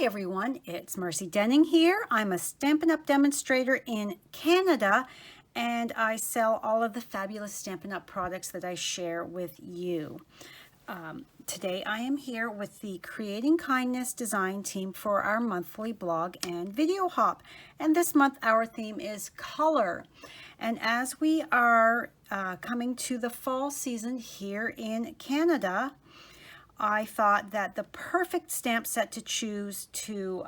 Hi everyone, it's Marcy Denning here. I'm a Stampin' Up! Demonstrator in Canada, and I sell all of the fabulous Stampin' Up! Products that I share with you. Today I am here with the Creating Kindness design team for our monthly blog and video hop. And this month our theme is color. And as we are coming to the fall season here in Canada, I thought that the perfect stamp set to choose to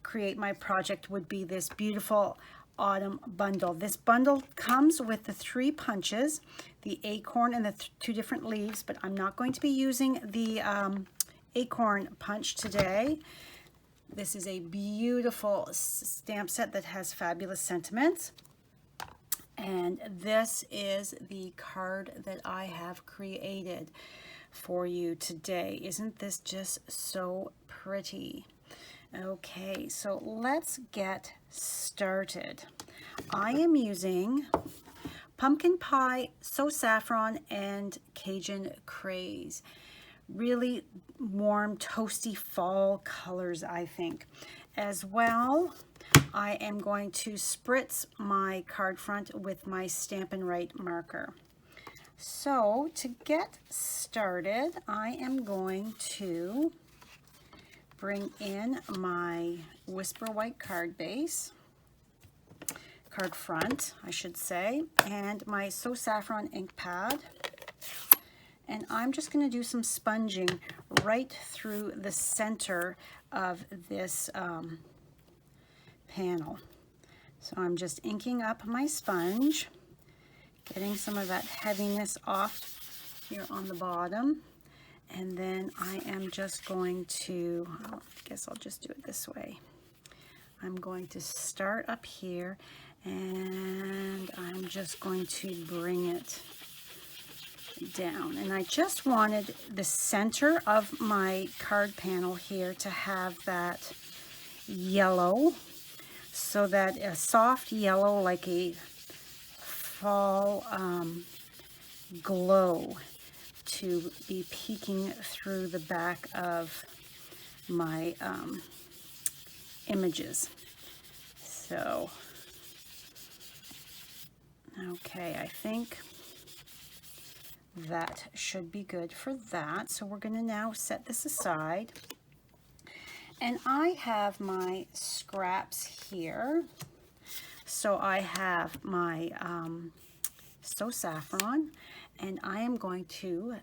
create my project would be this beautiful autumn bundle. This bundle comes with the 3 punches, the acorn and the 2 different leaves, but I'm not going to be using the acorn punch today. This is a beautiful stamp set that has fabulous sentiments. And this is the card that I have created for you today. Isn't this just so pretty? Okay, so let's get started. I am using pumpkin pie, so saffron, and Cajun craze. Really warm, toasty fall colors, I think. As well, I am going to spritz my card front with my Stampin' Right marker. So to get started, I am going to bring in my Whisper White card base, card front, I should say, and my So Saffron ink pad. And I'm just going to do some sponging right through the center of this panel. So I'm just inking up my sponge, getting some of that heaviness off here on the bottom. And then I am just going to, I guess I'll just do it this way. I'm going to start up here and I'm just going to bring it down. And I just wanted the center of my card panel here to have that yellow, so that a soft yellow, like a fall glow, to be peeking through the back of my images. So, okay, I think that should be good for that. So we're going to now set this aside. And I have my scraps here. So I have my So Saffron, and I am going to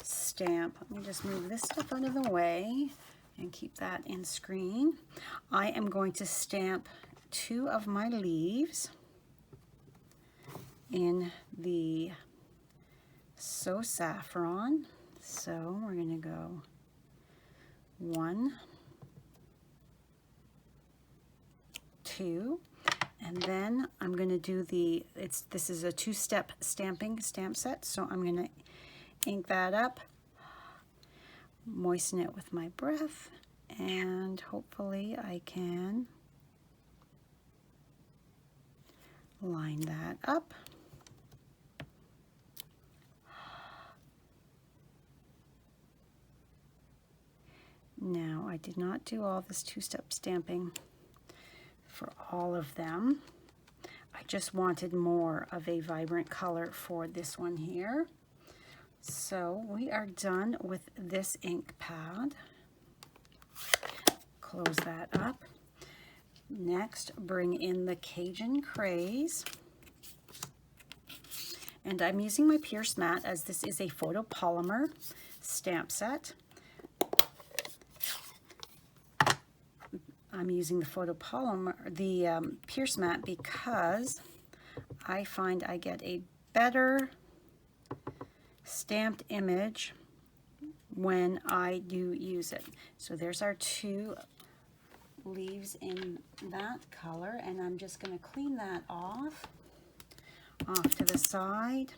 stamp. Let me just move this stuff out of the way and keep that in screen. I am going to stamp 2 of my leaves in the So Saffron. So we're going to go 1, 2, and then I'm going to do this is a 2-step stamping stamp set, so I'm going to ink that up, moisten it with my breath, and hopefully I can line that up. Now, I did not do all this 2-step stamping for all of them. I just wanted more of a vibrant color for this one here. So we are done with this ink pad. Close that up. Next, bring in the Cajun Craze. And I'm using my Pierce Mat, as this is a photopolymer stamp set. I'm using the photopolymer, the Pierce Mat, because I find I get a better stamped image when I do use it. So there's our 2 leaves in that color, and I'm just going to clean that off to the side.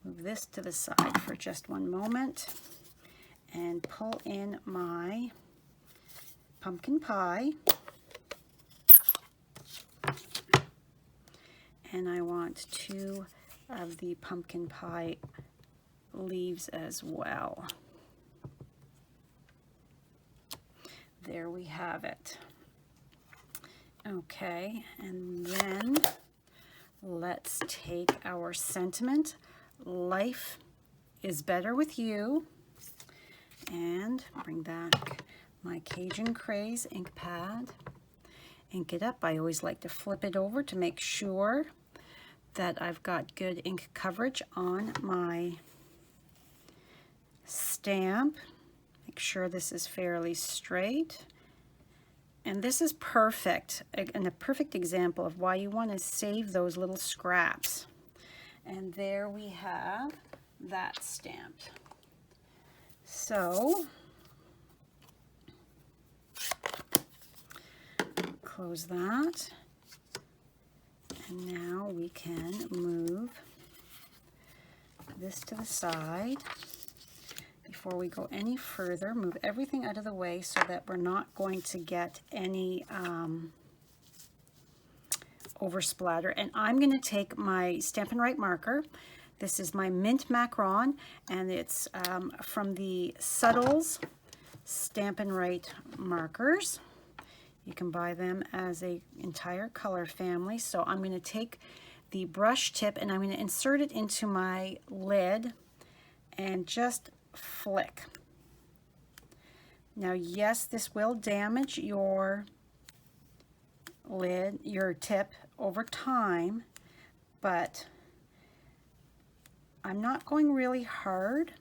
Move this to the side for just one moment and pull in my pumpkin pie, and I want 2 of the pumpkin pie leaves as well. there we have it. Okay, and then let's take our sentiment, life is better with you, and bring back my Cajun Craze ink pad, ink it up. I always like to flip it over to make sure that I've got good ink coverage on my stamp. Make sure this is fairly straight. And this is perfect, and a perfect example of why you want to save those little scraps. And there we have that stamped. So, close that. And now we can move this to the side. Before we go any further, move everything out of the way so that we're not going to get any oversplatter. And I'm going to take my Stampin' Right marker. This is my Mint Macaron, and it's from the Subtles Stampin' Right markers. You can buy them as an entire color family. So I'm going to take the brush tip and I'm going to insert it into my lid and just flick. Now, yes, this will damage your lid, your tip over time, but I'm not going really hard.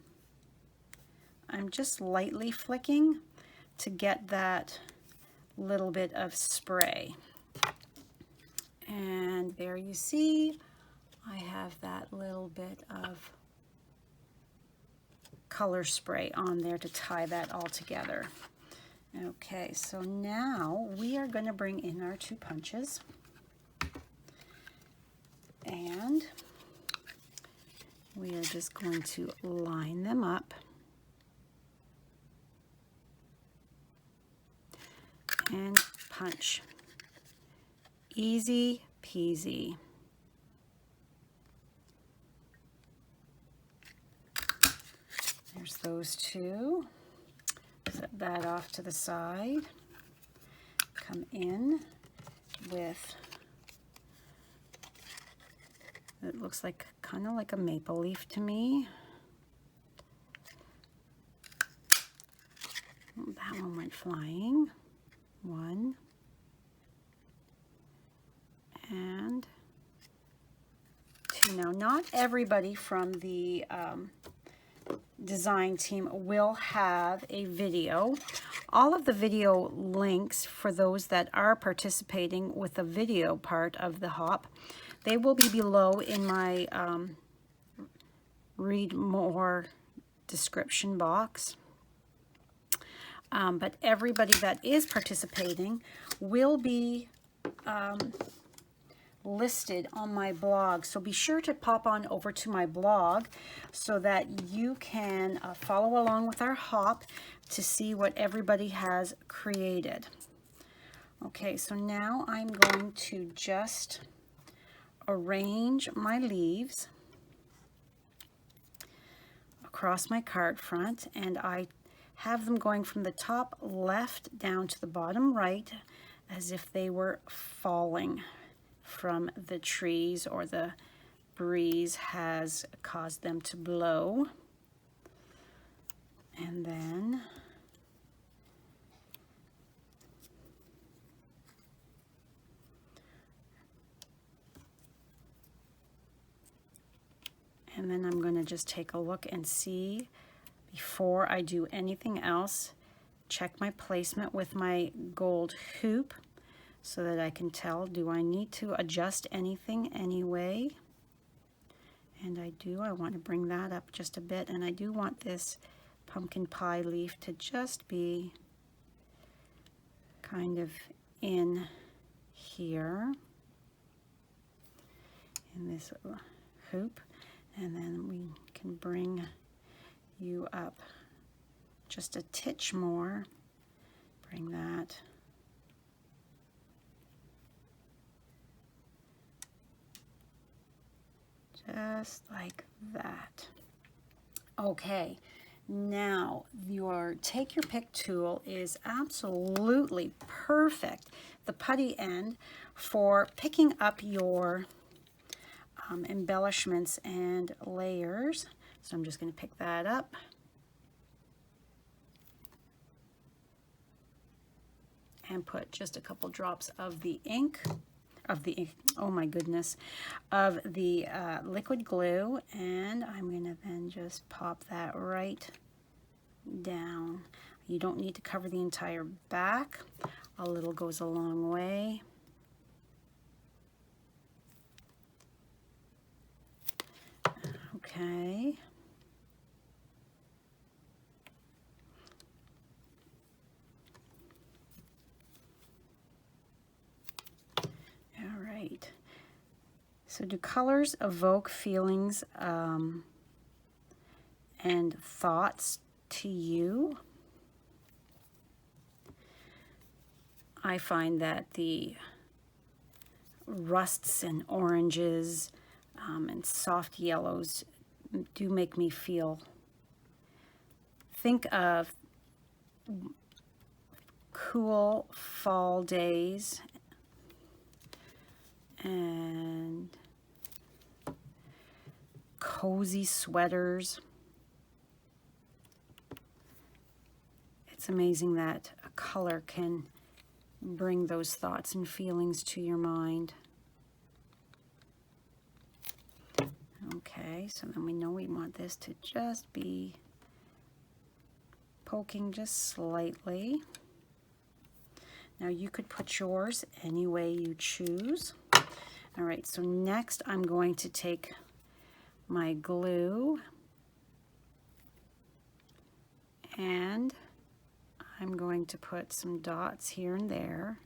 I'm just lightly flicking to get that little bit of spray. And there you see, I have that little bit of color spray on there to tie that all together. Okay, so now we are going to bring in our 2 punches, and we are just going to line them up and punch. Easy peasy. There's those 2. Set that off to the side. Come in with, it looks like kind of like a maple leaf to me. That one went flying. 1 and 2. Now, not everybody from the design team will have a video. All of the video links for those that are participating with the video part of the hop, they will be below in my read more description box. But everybody that is participating will be listed on my blog. So be sure to pop on over to my blog so that you can follow along with our hop to see what everybody has created. Okay, so now I'm going to just arrange my leaves across my card front, and I have them going from the top left down to the bottom right as if they were falling from the trees or the breeze has caused them to blow. And then I'm going to just take a look and see before I do anything else. Check my placement with my gold hoop so that I can tell, do I need to adjust anything anyway? And I do. I want to bring that up just a bit, and I do want this pumpkin pie leaf to just be kind of in here in this hoop, and then we can bring you up just a titch more. Bring that just like that. Okay, Now, your Take Your Pick tool is absolutely perfect, the putty end, for picking up your embellishments and layers. So I'm just going to pick that up. And put just a couple drops of the ink, oh my goodness, of the liquid glue, and I'm gonna then just pop that right down. You don't need to cover the entire back. A little goes a long way. Okay. All right. So do colors evoke feelings and thoughts to you? I find that the rusts and oranges and soft yellows do make me think of cool fall days and cozy sweaters. It's amazing that a color can bring those thoughts and feelings to your mind. Okay, so then we know we want this to just be poking just slightly. Now you could put yours any way you choose. All right, so next I'm going to take my glue and I'm going to put some dots here and there.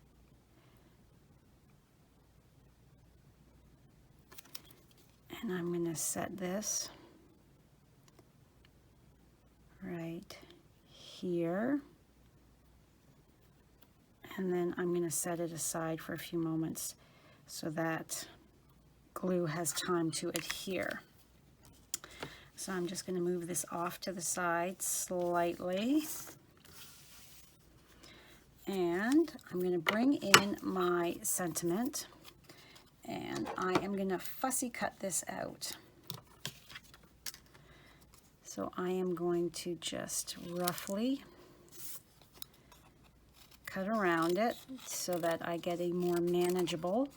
And I'm going to set this right here. And then I'm going to set it aside for a few moments so that glue has time to adhere. So I'm just going to move this off to the side slightly. And I'm going to bring in my sentiment. And I am going to fussy cut this out. So I am going to just roughly cut around it so that I get a more manageable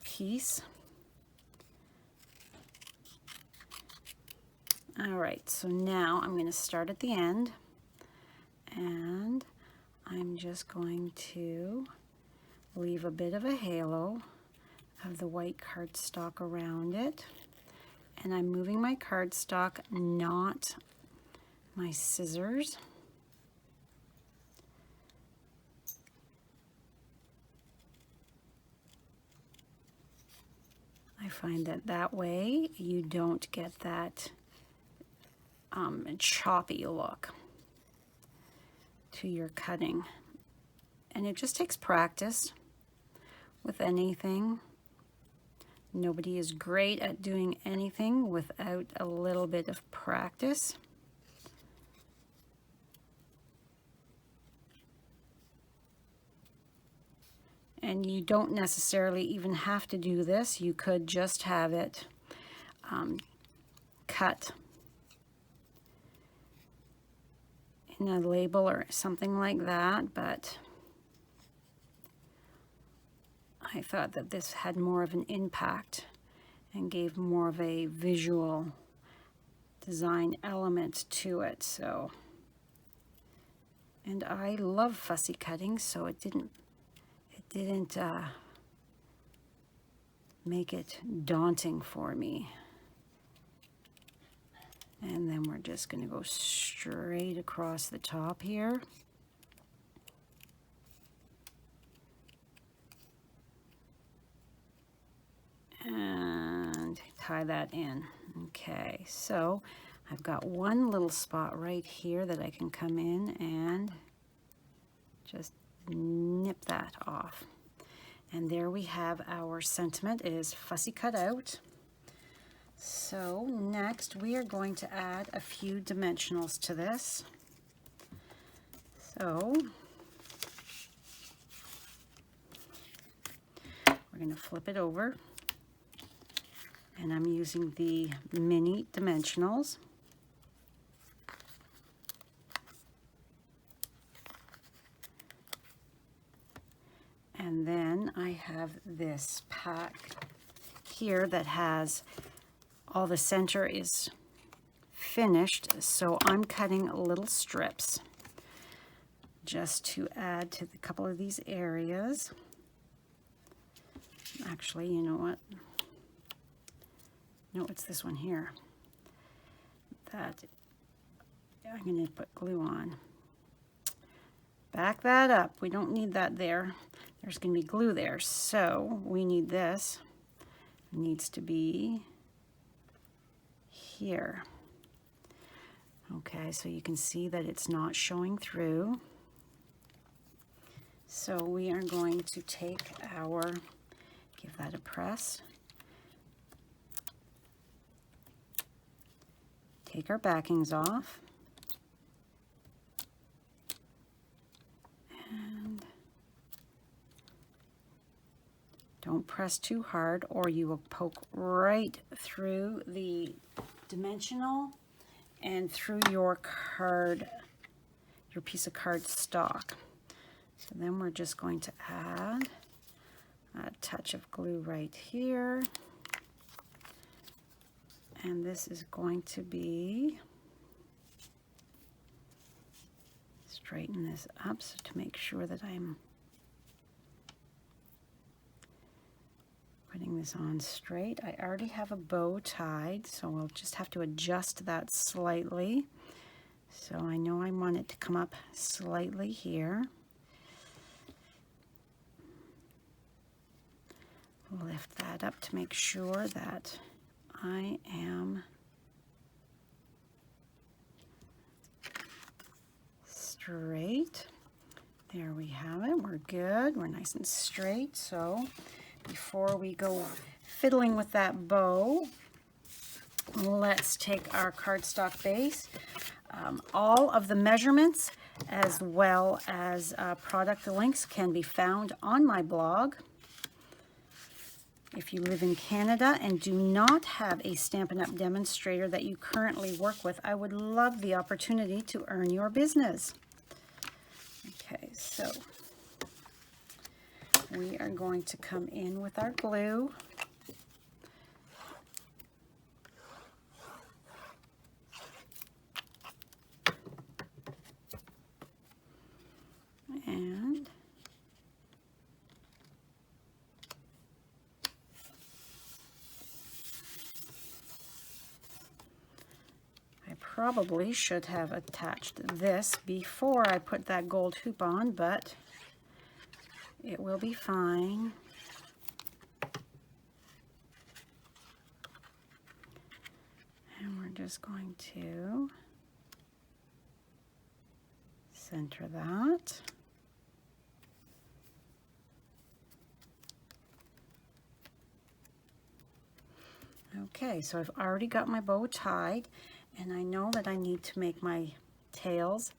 piece. All right, so now I'm going to start at the end, and I'm just going to leave a bit of a halo of the white cardstock around it. And I'm moving my cardstock, not my scissors. I find that way you don't get that choppy look to your cutting. And it just takes practice with anything. Nobody is great at doing anything without a little bit of practice. And you don't necessarily even have to do this. You could just have it cut in a label or something like that, but I thought that this had more of an impact and gave more of a visual design element to it. So, and I love fussy cutting, so it didn't make it daunting for me. And then we're just going to go straight across the top here. And tie that in. Okay, so I've got one little spot right here that I can come in and just nip that off. And there we have our sentiment. It is fussy cut out. So next we are going to add a few dimensionals to this. So we're going to flip it over, and I'm using the mini dimensionals. And then I have this pack here that has all the center is finished, so I'm cutting little strips just to add to a couple of these areas. Actually, you know what? No, it's this one here that I'm going to put glue on. Back that up. We don't need that there. There's going to be glue there, so we need this. It needs to be here. Okay, so you can see that it's not showing through. So we are going to take our, give that a press. Take our backings off. And don't press too hard or you will poke right through the dimensional and through your card, your piece of card stock. So then we're just going to add a touch of glue right here. And this is going to be, straighten this up so to make sure that I'm putting this on straight. I already have a bow tied, so we'll just have to adjust that slightly. So I know I want it to come up slightly here. Lift that up to make sure that I am straight. There we have it. We're good. We're nice and straight. So before we go fiddling with that bow, let's take our cardstock base. All of the measurements as well as product links can be found on my blog. If you live in Canada and do not have a Stampin' Up! Demonstrator that you currently work with, I would love the opportunity to earn your business. Okay, so we are going to come in with our glue. And I probably should have attached this before I put that gold hoop on, but it will be fine. And we're just going to center that. Okay, so I've already got my bow tied, and I know that I need to make my tails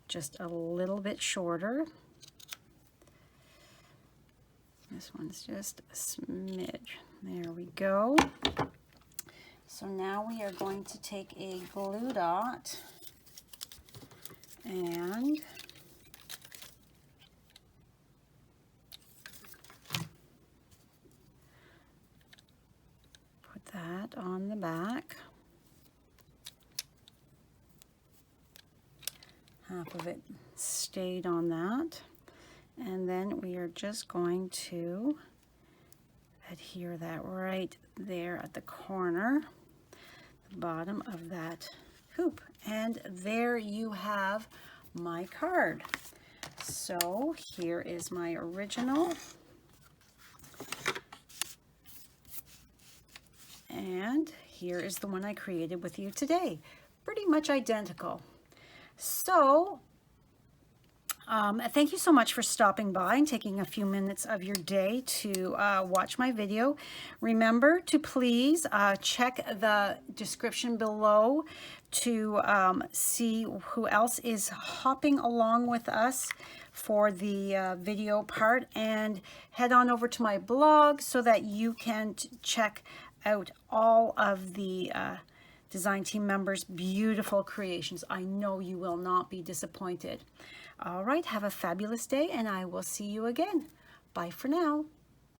just a little bit shorter. This one's just a smidge. There we go. So now we are going to take a glue dot and put that on the back. Half of it stayed on that. And then we are just going to adhere that right there at the corner, the bottom of that hoop. And there you have my card. So here is my original. And here is the one I created with you today. Pretty much identical. So Thank you so much for stopping by and taking a few minutes of your day to watch my video. Remember to please check the description below to see who else is hopping along with us for the video part, and head on over to my blog so that you can check out all of the design team members' beautiful creations. I know you will not be disappointed. All right, have a fabulous day, and I will see you again. Bye for now.